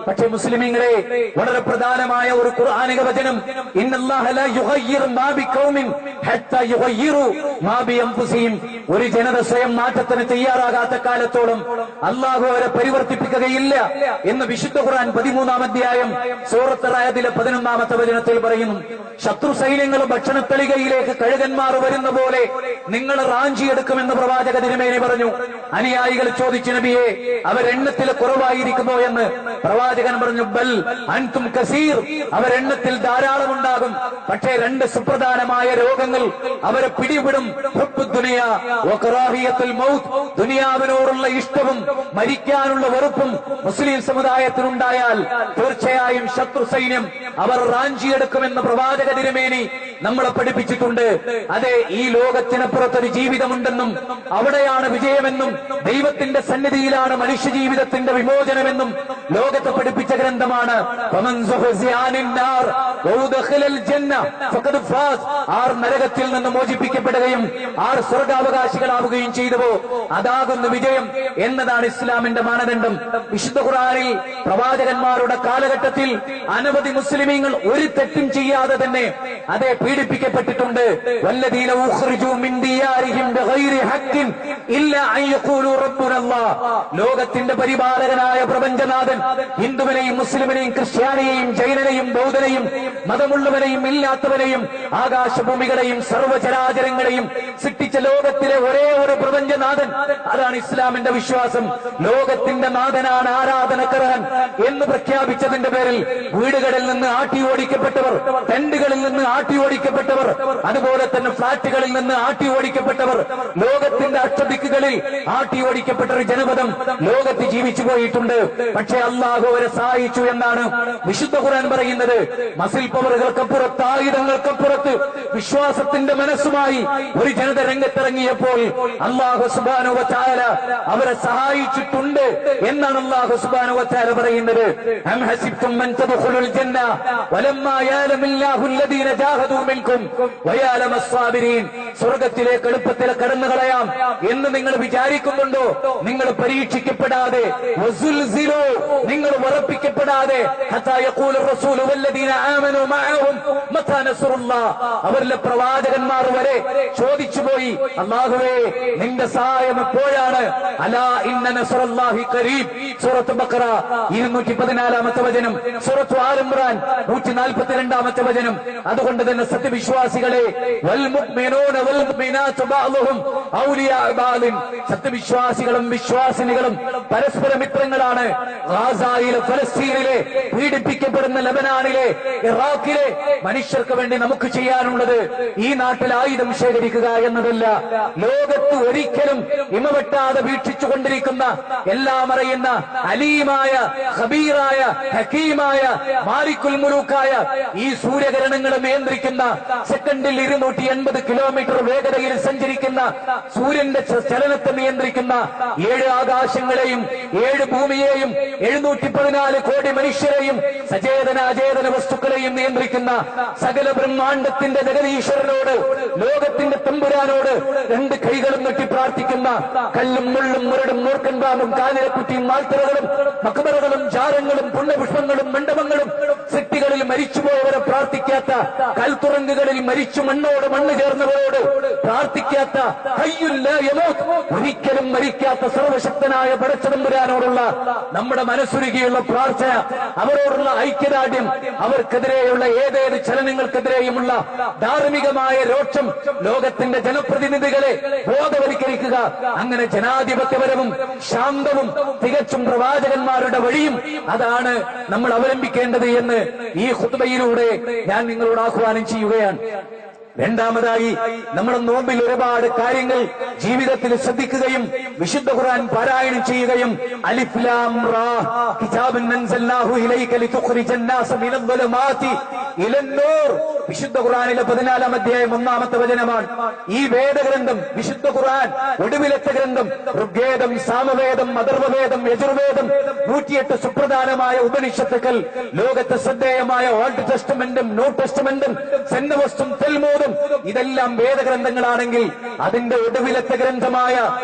പക്ഷേ മുസ്ലിമീങ്ങളെ, വളരെ പ്രധാനമായ ഒരു ഖുർആനിക വചനം, ഇന്നല്ലാഹ ലാ യുഗയ്യിറു മാ ബിഖൗമിൻ ഹത്താ യുഗയ്യിറു മാ ബിഅൻഫുസിഹിം. ഒരു ജനത സ്വയം മാറ്റത്തിന് തയ്യാറാകാത്ത കാലത്തോളം അല്ലാഹു അവരെ പരിവർത്തിപ്പിക്കുകയില്ല എന്ന് വിശുദ്ധ ഖുർആൻ 13-ാം അധ്യായം സൂറത്ത് റഅദിലെ 11-ാമത്തെ വചനത്തിൽ പറയുന്നു. ശത്രു സൈന്യങ്ങൾ ഭക്ഷണത്തളികയിലേക്ക് കഴുകന്മാർ വരുന്ന പോലെ നിങ്ങൾ റാഞ്ചിയെടുക്കുമെന്ന് പ്രവാചക തിരുമേനി പറഞ്ഞു. അനുയായികൾ ചോദിച്ചു, നബിയെ, അവരെണ്ണത്തിൽ കുറവായിരിക്കുമോ എന്ന്. പ്രവാചകൻ പറഞ്ഞു, ബൽ അൻതും കസീർ, അവരെണ്ണത്തിൽ ധാരാളമുണ്ടാകും. പക്ഷേ രണ്ട് സുപ്രധാനമായ രോഗങ്ങൾ അവരെ പിടിവിടും. ഹുബ്ബുദ്ദുനിയ വകറാഹിയത്തുൽ മൗത്ത്, ദുനിയാവിനോടുള്ള ഇഷ്ടവും മരിക്കാനുള്ള വെറുപ്പും മുസ്ലിം സമുദായത്തിനുണ്ടായാൽ തീർച്ചയായും ശത്രു സൈന്യം അവർ റാഞ്ചിയെടുക്കുമെന്ന് പ്രവാചക തിരുമേനി നമ്മളെ പഠിപ്പിച്ചിട്ടുണ്ട്. അതെ, ഈ ലോകത്തിനപ്പുറത്തൊരു ജീവിതമുണ്ടെന്നും അവിടെയാണ് വിജയമെന്നും ദൈവത്തിന്റെ സന്നിധിയിലാണ് മനുഷ്യ ജീവിതത്തിന്റെ വിമോചനമെന്നും ലോകത്തെ പഠിപ്പിച്ച ഗ്രന്ഥമാണ്. ആർ നരകത്തിൽ നിന്ന് മോചിപ്പിക്കപ്പെടുകയും ആർ സ്വർഗാവകാശികളാവുകയും ചെയ്തുവോ അതാകുന്നു വിജയം എന്നതാണ് ഇസ്ലാമിന്റെ മാനദണ്ഡം. വിശുദ്ധ ഖുർആനിൽ പ്രവാചകന്മാരുടെ കാലഘട്ടത്തിൽ അനവധി മുസ്ലിമീങ്ങൾ ഒരു തെറ്റും ചെയ്യാതെ തന്നെ അതേ പീഡിപ്പിക്കപ്പെട്ടിട്ടുണ്ട്. വല്ലദീന ഉഖ്രിജൂ മിൻ ദിയാരിഹിം ബിഗൈരി ഹഖ്ഖിൻ ഇല്ലാ അൻ യഖൂലൂ റബ്ബുനല്ലാഹ്. ലോകത്തിന്റെ പരിപാലകനായ പ്രപഞ്ചനാഥൻ ഹിന്ദുവിനെയും മുസ്ലിമിനെയും ക്രിസ്ത്യാനിയെയും ജൈനനെയും ബൗദ്ധനെയും മതമുള്ളവനെയും ഇല്ലാത്തവനെയും ആകാശഭൂമികളെയും സർവ്വചരാചരങ്ങളെയും സൃഷ്ടിച്ച ലോകത്തിലെ ഒരേ ഒരു പ്രപഞ്ചനാഥൻ, അതാണ് ഇസ്ലാമിന്റെ വിശ്വാസം. ലോകത്തിന്റെ നാഥനാണ് ആരാധനക്കർഹൻ എന്ന് പ്രഖ്യാപിച്ചതിന്റെ പേരിൽ വീടുകളിൽ നിന്ന് ആട്ടി ഓടിക്കപ്പെട്ടവർ, ടെന്റുകളിൽ നിന്ന് ആട്ടി ഓടിക്കപ്പെട്ടവർ, അതുപോലെ തന്നെ ഫ്ളാറ്റുകളിൽ നിന്ന് ആട്ടി ഓടിക്കപ്പെട്ടവർ, ലോകത്തിന്റെ അഷ്ടദിക്കുകളിൽ ആട്ടി ഓടിക്കപ്പെട്ട ഒരു ജനപദം ലോകത്ത് ജീവിച്ചു പോയിട്ടുണ്ട്. പക്ഷേ അല്ലാഹു അവരെ സഹായിച്ചു എന്നാണ് വിശുദ്ധ ഖുർആൻ പറയുന്നത്. മസിൽ പവറുകൾക്കപ്പുറത്ത്, ആയുധങ്ങൾക്കപ്പുറത്ത് വിശ്വാസത്തിന്റെ മനസ്സുമായി ഒരു ജനത രംഗത്തിറങ്ങിയപ്പോൾ അല്ലാഹു സുബ്ഹാനഹു വ തആല അവരെ സഹായിച്ചിട്ടുണ്ട് എന്നാണ് അല്ലാഹു സുബ്ഹാനഹു വ തആല പറയുന്നത്. അം ഹസിബ്തും മൻ തദ്ഖുലുൽ ജന്ന വലമ്മാ യഅലമില്ലാഹു അല്ലദീന ജാഹദൂ മിൻകും വയഅലമസ് സാബിരീൻ. സ്വർഗ്ഗത്തിലേക്ക് എളുപ്പത്തിൽ കടന്നു കളയാം എന്ന് നിങ്ങൾ വിചാരിക്കുന്നുണ്ടോ? നിങ്ങൾ പരീക്ഷിക്കപ്പെടാതെ, വസുൽസിലൂ, നിങ്ങൾ ഉറപ്പിക്കപ്പെടാതെ, ഹത്താ യഖൂലു റസൂലു വല്ലദീന ആമനൂ മഅഹും മതാ നസ്റുല്ലാഹ്. അവരിലെ പ്രവാചകന്മാർ വരെ ചോദിച്ചുപോയി, അല്ലാഹുവേ, നിന്റെ സഹായം എപ്പോഴാണ്? അലാ ഇന്ന നസ്റുല്ലാഹി ഖരീബ്. സൂറത്ത് ബഖറ 214-ാമത്തെ വചനം, സൂറത്ത് ആൽ ഇംറാൻ 142-ാമത്തെ വചനം. അതുകൊണ്ട് തന്നെ സത്യവിശ്വാസികളെ, വൽ മുഅ്മിനൂന വൽ മുഅ്മിനാത്തു ബഅ്ദുഹും ഔലിയാ ബഅ്ദിൻ, സത്യവിശ്വാസികളും വിശ്വാസിനികളും പരസ്പര മിത്രങ്ങളാണ്. ഗാസയിലെ, ഫലസ്തീനിലെ, പീഡിപ്പിക്കപ്പെടുന്ന ലബനാനിലെ, ഇറാഖിലെ മനുഷ്യർക്ക് വേണ്ടി നമുക്ക് ചെയ്യാനുള്ളത് ഈ നാട്ടിൽ ആയുധം ശേഖരിക്കുക എന്നതല്ല. ലോകത്ത് ഒരിക്കലും ഇമവെട്ടാതെ വീക്ഷിച്ചുകൊണ്ടിരിക്കുന്ന, എല്ലാം അറിയുന്ന, അലീമായ, ഖബീറായ, ഹക്കീമായ, മാലിക്കുൽ മുലൂക്കായ ഈ സൂര്യകിരണങ്ങളെ നിയന്ത്രിക്കുന്ന, സെക്കൻഡിൽ 280 കിലോമീറ്റർ വേഗതയിൽ സഞ്ചരിക്കുന്ന സൂര്യന്റെ ചലനത്തെ നിയന്ത്രിക്കുന്ന, 7 ആകാശങ്ങളെയും 7 ഭൂമിയെയും 714 കോടി മനുഷ്യരെയും സചേതന അചേതന വസ്തുക്കളെയും നിയന്ത്രിക്കുന്ന സകല ബ്രഹ്മാണ്ഡത്തിന്റെ ജഗദീശ്വരനോട്, ലോകത്തിന്റെ തമ്പുരാനോട് 2 കൈകളും നീട്ടി പ്രാർത്ഥിക്കുന്ന, കല്ലും മുള്ളും മുരടും മൂർക്കൻ പാമ്പും കാഞ്ഞിരക്കുറ്റിയും മാൽത്തറകളും മക്ബറകളും ജാരങ്ങളും പുണ്യപുഷ്പങ്ങളും മണ്ഡപങ്ങളും സൃഷ്ടികളിൽ മരിച്ചുപോയവരെ പ്രാർത്ഥിക്കാത്ത, കൽത്തുറങ്കുകളിൽ മരിച്ചു മണ്ണോട് മണ്ണ് ചേർന്നവരോട് പ്രാർത്ഥിക്കാത്ത, ഹയ്യുൽ ലാ യമൂത്ത്, ഒരിക്കലും മരിക്കാത്ത സർവശക്തനായ പടച്ചതമ്പുരാനോടുള്ള നമ്മുടെ മനസ്സുരുകിയുള്ള പ്രാർത്ഥന, അവരോടുള്ള ഐക്യദാർഢ്യം, അവർക്കെതിരെയുള്ള ഏതേത് ചലനങ്ങൾക്കെതിരെയുമുള്ള ധാർമ്മികമായ രോക്ഷം ലോകത്തിന്റെ ജനപ്രതിനിധികളെ ബോധവൽക്കരിക്കുക. അങ്ങനെ ജനാധിപത്യപരവും ശാന്തവും തികച്ചും പ്രവാചകന്മാരുടെ വഴിയും അതാണ് നമ്മൾ അവലംബിക്കേണ്ടത് എന്ന് ഈ ഖുത്ബയിലൂടെ ഞാൻ നിങ്ങളോട് ആഹ്വാനം ചെയ്യുകയാണ്. രണ്ടാമതായി, നമ്മുടെ നോമ്പിൽ ഒരുപാട് കാര്യങ്ങൾ ജീവിതത്തിൽ ശ്രദ്ധിക്കുകയും വിശുദ്ധ ഖുർആൻ പാരായണം ചെയ്യുകയും, അലിഫ് ലാം റാ കിതാബുൻ അൻസൽനാഹു ഇലൈക ലിതുഖ്രിജൻ നാസ മിനൽ ദുലുമാതി ഇലൻ നൂർ വിശുദ്ധ ഖുർആനിലെ 14-ാം അധ്യായം 1-ാമത്തെ വചനമാണ്. ഈ വേദഗ്രന്ഥം വിശുദ്ധ ഖുർആൻ ഒടുവിലത്തെ ഗ്രന്ഥം. ഋഗ്വേദം, സാമവേദം, അഥർവവേദം, യജുർവേദം, 108 സുപ്രധാനമായ ഉപനിഷത്തുക്കൾ, ലോകത്തെ ശ്രദ്ധേയമായ ഓൾഡ് ടെസ്റ്റമെന്റും ന്യൂ ടെസ്റ്റമെന്റും സെന്നവസ്തും തെൽമൂദും ഇതെല്ലാം വേദഗ്രന്ഥങ്ങളാണെങ്കിൽ അതിന്റെ ഒടുവിലത്തെ ഗ്രന്ഥമായ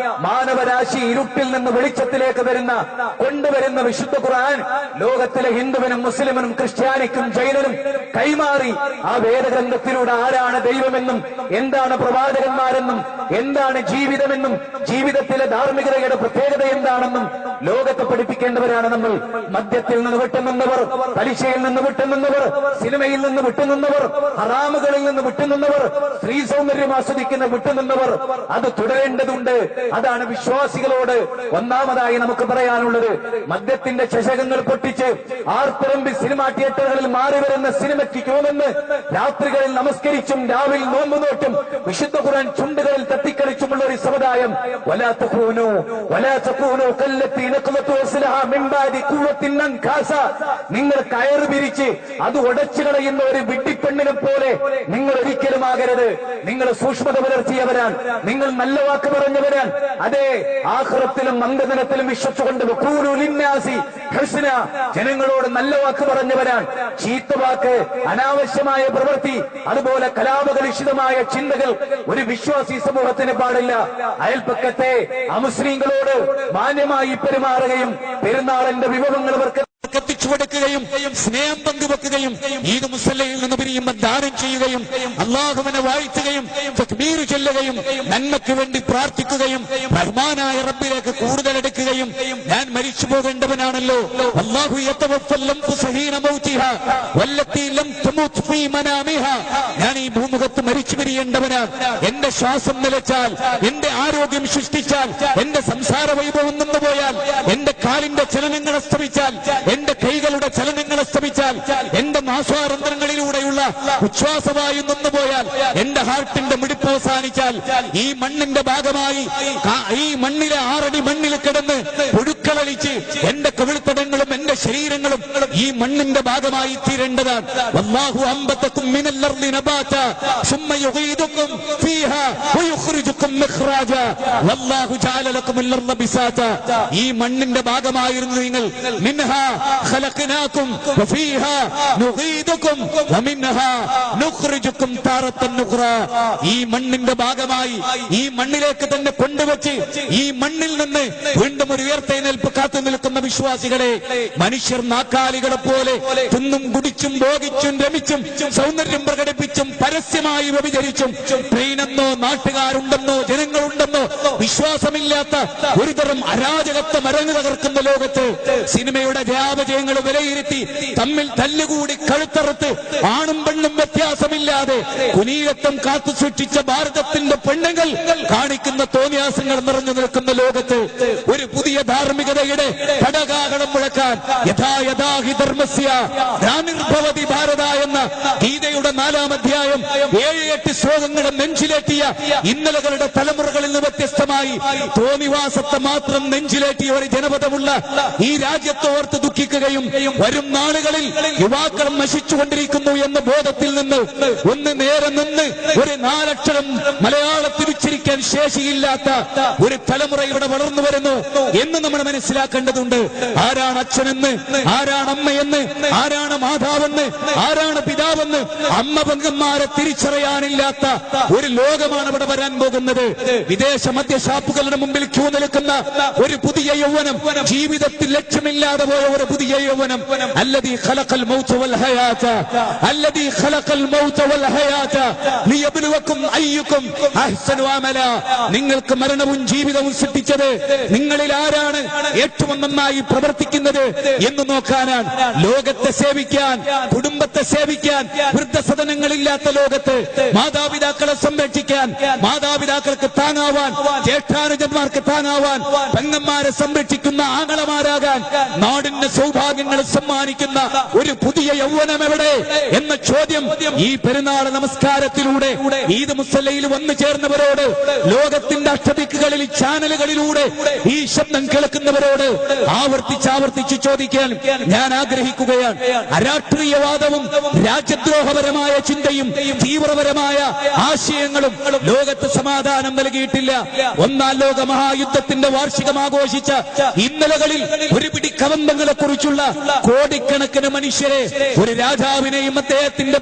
മാനവരാശി ഇരുട്ടിൽ നിന്ന് വെളിച്ചത്തിലേക്ക് കൊണ്ടുവരുന്ന വിശുദ്ധ ഖുർആൻ ലോകത്തിലെ ഹിന്ദുവിനും മുസ്ലിമിനും ക്രിസ്ത്യാനിക്കും ജൈനനും കൈമാറി ആ വേദഗ്രന്ഥത്തിലൂടെ ആരാണ് ദൈവമെന്നും എന്താണ് പ്രവാചകന്മാരെന്നും എന്താണ് ജീവിതമെന്നും ജീവിതത്തിലെ ധാർമ്മികതയുടെ പ്രത്യേകത എന്താണെന്നും ലോകത്തെ പഠിപ്പിക്കേണ്ടവരാണ് നമ്മൾ. മദ്യത്തിൽ നിന്ന് വിട്ടുനിന്നവർ, പലിശയിൽ നിന്ന് വിട്ടുനിന്നവർ, സിനിമയിൽ നിന്ന് വിട്ടുനിന്നവർ, ഹറാമുകളിൽ നിന്ന് വിട്ടുനിന്നവർ, സ്ത്രീ സൗന്ദര്യം ആസ്വദിക്കുന്ന വിട്ടുനിന്നവർ, അത് തുടരേണ്ടതുണ്ട്. അതാണ് വിശ്വാസികളോട് ഒന്നാമതായി നമുക്ക് പറയാനുള്ളത്. മദ്യത്തിന്റെ ചഷകങ്ങൾ പൊട്ടിച്ച് ആർത്തിരമ്പി സിനിമാ തിയേറ്ററുകളിൽ മാറി വരുന്ന സിനിമയ്ക്ക് ക്യൂമെന്ന് രാത്രികളിൽ നമസ്കരിച്ചും രാവിലെ നോമ്പ് നോട്ടും വിശുദ്ധ ഖുർആൻ ചുണ്ടുകളിൽ തട്ടിക്കളിച്ചുമുള്ള ഒരു സമുദായം. നിങ്ങൾ കയറ് പിരിച്ച് അത് ഉടച്ചു കളയുന്ന ഒരു വിഡ്ഢിപ്പെണ്ണിനെ പോലെ നിങ്ങൾ ഒരിക്കലും ആകരുത്. നിങ്ങൾ സൂക്ഷ്മത പുലർത്തിയവരാൻ, നിങ്ങൾ നല്ല വാക്ക് പറഞ്ഞവരാൻ. അതെ, ആഖിറത്തിലും അന്ത്യദിനത്തിലും വിശ്വസിച്ചുകൊണ്ട് ജനങ്ങളോട് നല്ല വാക്ക് പറഞ്ഞവരാൻ. ചീത്ത വാക്ക്, അനാവശ്യമായ പ്രവൃത്തി, അതുപോലെ കലാപകലുഷിതമായ ചിന്തകൾ ഒരു വിശ്വാസി സമൂഹത്തിന് പാടില്ല. അയൽപ്പക്കത്തെ അമുസ്ലിങ്ങളോട് മാന്യമായി പെരുമാറുകയും പെരുന്നാളിന്റെ വിഭവങ്ങൾ അവർക്ക് എത്തിച്ചു കൊടുക്കുകയും സ്നേഹം പങ്കുവെക്കുകയും ഈദ് മുസല്ലയിൽ നിന്ന് പിരിയുമ്പോൾ ദാനം ചെയ്യുകയും അല്ലാഹുവിനെ വാഴ്ത്തുകയും തക്ബീർ ചൊല്ലുകയും നന്മയ്ക്ക് വേണ്ടി പ്രാർത്ഥിക്കുകയും റഹ്മാനായ റബ്ബിലേക്ക് കൂടുതൽ എടുക്കുകയും ഞാൻ മരിച്ചു പോകേണ്ടവനാണല്ലോ, അല്ലാഹു യതവഫൽ അൻഫുസ ഹീന മൗതിഹാ വല്ലത്തി ലം തമൂത് ഫീ മനാമിഹാ, ഞാൻ ഈ ഭൂമുഖത്ത് മരിച്ചു പിരിയേണ്ടവനാണ്. എന്റെ ശ്വാസം നിലച്ചാൽ, എന്റെ ആരോഗ്യം സൃഷ്ടിച്ചാൽ, എന്റെ സംസാര വൈഭവം നിന്നുപോയാൽ, എന്റെ കാലിന്റെ ചലനങ്ങൾ അസ്തമിച്ചാൽ, എന്റെ കൈകളുടെ ചലനങ്ങൾ അസ്തമിച്ചാൽ, എന്റെ നാസ്വാരന്ധ്രങ്ങളിലൂടെയുള്ള ഉച്ഛ്വാസവായു നിന്നുപോയാൽ, എന്റെ ഹാർട്ടിന്റെ മിടിപ്പ് അവസാനിച്ചാൽ, ഈ മണ്ണിന്റെ ഭാഗമായി ഈ മണ്ണിലെ 6 അടി മണ്ണിൽ കിടന്ന് പുഴുക്കളളിച്ച് എന്റെ കവിൾത്തടങ്ങളും എന്റെ ശരീരങ്ങളും ഈ മണ്ണിന്റെ ഭാഗമായി തീരേണ്ടതാണ്. വല്ലാഹു അംബതകും മിനൽ അർളി നബാത സുമ്മ യുഗീദുകും ഫീഹാ വയുഖ്രിജുകും മഖ്റാജ വല്ലാഹു ജഅല ലകുമുൽ അർള ബിസാത. ഈ മണ്ണിന്റെ ഭാഗമായിരുന്നു നിങ്ങൾ. മിൻഹാ ഖലഖനാകും വഫീഹാ നുഗീദുകും വമിൻഹാ നുഖ്രിജുകും താറത്തൻ നുഖ്റാ. ഈ മണ്ണിന്റെ ഭാഗമായി ഈ മണ്ണിലേക്ക് തന്നെ കൊണ്ടുവച്ച് ഈ മണ്ണിൽ നിന്ന് വീണ്ടും ഒരു ഉയർത്തെഴുന്നേൽപ്പ് കാത്തു നിൽക്കുന്ന വിശ്വാസികളെ, മനുഷ്യർ നാക്കാലികളെ പോലെ തിന്നും കുടിച്ചും ഭോഗിച്ചും രമിച്ചും സൗന്ദര്യം പ്രകടിപ്പിച്ചും പരസ്യമായി വ്യഭിചരിച്ചും ട്രെയിനെന്നോ നാട്ടുകാരുണ്ടെന്നോ ജനങ്ങളുണ്ടെന്നോ വിശ്വാസമില്ലാത്ത ഒരുതരം അരാജകത്വം അരങ്ങു തകർക്കുന്ന ലോകത്ത് സിനിമയുടെ ജയാപജയങ്ങൾ വിലയിരുത്തി തമ്മിൽ തല്ലുകൂടി കഴുത്തറുത്ത് ആണും പെണ്ണും വ്യത്യാസമില്ലാതെ കുനീയത്വം കാത്തു സൂക്ഷിച്ച ഭാരതത്തിന്റെ പെണ്ണുങ്ങൾ കാണിക്കുന്ന തോന്നിയാസങ്ങൾ നിറഞ്ഞു നിൽക്കുന്ന ലോകത്ത് ഒരു പുതിയ ധാർമ്മികതയുടെ ഘടകാകടം മുഴക്കാൻ യഥാ യഥാ ഹി ധർമ്മസ്യ ഗ്ലാനിർഭവതി ഭാരത എന്ന ഗീതയുടെ 4-ാം അധ്യായം 7-8 ശ്ലോകങ്ങളും നെഞ്ചിലേറ്റിയ ഇന്നലകളുടെ തലമുറകളിൽ നിന്ന് വ്യത്യസ്തമായി തോന്നിവാസത്തെ മാത്രം നെഞ്ചിലേറ്റിയ ഒരു ജനപദമുള്ള ഈ രാജ്യത്തെ ഓർത്ത് ദുഃഖിക്കുകയും വരും നാളുകളിൽ യുവാക്കൾ നശിച്ചുകൊണ്ടിരിക്കുന്നു എന്ന ബോധത്തിൽ നിന്ന് ഒന്ന് നേരെ നിന്ന് ഒരു 4 അക്ഷരം മലയാളത്തിൽ ഉച്ചരിക്കാൻ ശേഷിയില്ലാത്ത ഒരു തലമുറ ഇവിടെ വളർന്നു വരുന്നു എന്ന് നമ്മൾ മനസ്സിലാക്കേണ്ടതുണ്ട്. ആരാണ് അച്ഛനെന്ന്, ആരാണ് അമ്മയെന്ന്, ആരാണ് മാതാവെന്ന്, ആരാണ് പിതാവെന്ന് അമ്മ പെങ്ങന്മാരെ തിരിച്ചറിയാനില്ലാത്ത ഒരു ലോകമാണ് ഇവിടെ വരാൻ പോകുന്നത്. വിദേശ മദ്യഷാപ്പുകളുടെ മുമ്പിൽ ക്യൂ നിൽക്കുന്ന ഒരു പുതിയ യൗവനം, ജീവിതത്തിൽ ലക്ഷ്യമില്ലാതെ പോയ ഒരു പുതിയ യൗവനം. അല്ലദീ ഖലഖൽ മൗത വൽ ഹയാത, അല്ലദീ ഖലഖൽ മൗത വൽ ഹയാത ലിയബ്ലുവകും അയ്യുകും അഹ്സനു അമല. നിങ്ങൾക്ക് മരണവും ജീവിതവും സൃഷ്ടിച്ചത് നിങ്ങളിൽ ആരാണ് ഏറ്റവും നന്നായി പ്രവർത്തിക്കുന്നത് എന്ന് നോക്കാനാണ്. ലോകത്തെ സേവിക്കാൻ, കുടുംബത്തെ സേവിക്കാൻ, വൃദ്ധസദനങ്ങളില്ലാത്ത ലോകത്ത് മാതാപിതാക്കളെ സംരക്ഷിക്കാൻ, മാതാപിതാക്കൾക്ക് താങ്ങാവാൻ, ജ്യേഷ്ഠാനുജന്മാർക്ക് താങ്ങാവാൻ, പെങ്ങന്മാരെ സംരക്ഷിക്കുന്ന ആങ്ങളമാരാകാൻ, നാടിന്റെ സൗഭാഗ്യങ്ങളെ സമ്മാനിക്കുന്ന ഒരു പുതിയ യൗവനം എവിടെ എന്ന ചോദ്യം ഈ പെരുന്നാൾ നമസ്കാരത്തിലൂടെ ഈദ് മുസല്ലയിൽ വന്നു ചേർന്നവരോട്, ലോകത്തിന്റെ അഷ്ടദിക്കുകളിൽ ചാനലുകളിലൂടെ ഈ ശബ്ദം കേൾക്കുന്നവരോട് ആവർത്തിച്ച് ആവർത്തിച്ച് ചോദിക്കാൻ ഞാൻ ആഗ്രഹിക്കുകയാണ്. അരാഷ്ട്രീയവാദവും രാജ്യദ്രോഹപരമായ ചിന്തയും തീവ്രപരമായ ആശയങ്ങളും ലോകത്ത് സമാധാനം നൽകിയിട്ടില്ല. ഒന്നാം ലോക മഹായുദ്ധത്തിന്റെ വാർഷികം ആഘോഷിച്ച ഇന്നലകളിൽ ഒരു പിടി കവന്തങ്ങളെ കുറിച്ചുള്ള കോടിക്കണക്കിന് മനുഷ്യരെ, ഒരു രാജാവിനെയും അദ്ദേഹത്തിന്റെ